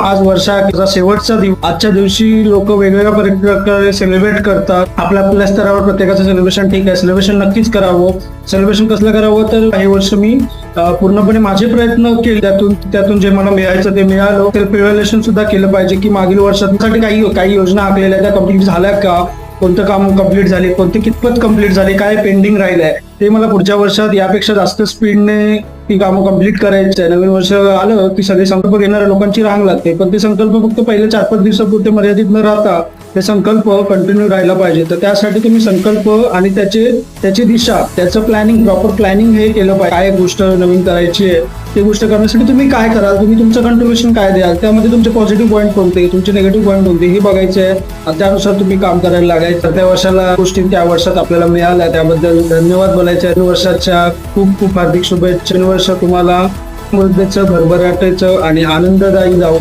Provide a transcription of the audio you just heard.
आज वर्षाचा शेवटचा दिवस. आजच्या दिवशी लोक वेगवेगळ्या प्रकारे सेलिब्रेट करतात. आपल्या स्तरावर प्रत्येकाचं सेलिब्रेशन ठीक आहे, सेलिब्रेशन नक्कीच करावं. सेलिब्रेशन कसलं करावं तर हे वर्ष मी पूर्णपणे माझे प्रयत्न केले, त्यातून जे मला मिळायचं ते मिळालं. सेल्फ इव्हॅल्युएशन सुद्धा केलं पाहिजे की मागील वर्षांसाठी काही योजना आखलेल्या त्या कम्प्लीट झाल्या का, कोणतं काम कम्प्लीट झाले, कोणते कितपत कम्प्लीट झाले, काय पेंडिंग राहिलंय ते मला पुढच्या वर्षात यापेक्षा जास्त स्पीडने ती कामं कम्प्लीट करायची आहे. नवीन वर्ष आलं की सगळे संकल्प घेणाऱ्या लोकांची रांग लागते, पण ते संकल्प फक्त पहिले 4-5 दिवसापुरते मर्यादित न राहता ते संकल्प कंटिन्यू राहायला पाहिजे. तर त्यासाठी तुम्ही संकल्प आणि त्याची दिशा, त्याचं प्लॅनिंग, प्रॉपर प्लॅनिंग हे केलं पाहिजे. काय गोष्ट नवीन करायची आहे ती गोष्ट करण्यासाठी तुम्ही काय कराल, तुम्ही तुमचं कंट्रीब्युशन काय द्याल, त्यामध्ये तुमचे पॉझिटिव्ह पॉईंट कोणते, तुमचे निगेटिव्ह पॉईंट कोणते हे बघायचे आहे. आणि त्यानुसार तुम्ही काम करायला लागायचं. त्या वर्षाला गोष्टी त्या वर्षात आपल्याला मिळाल्या त्याबद्दल धन्यवाद बोलायचे. वर्षाच्या खूप खूप हार्दिक शुभेच्छा. वर्ष तुम्हाला समृद्धीचं, भरभराटीचं आणि आनंददायी जाऊ.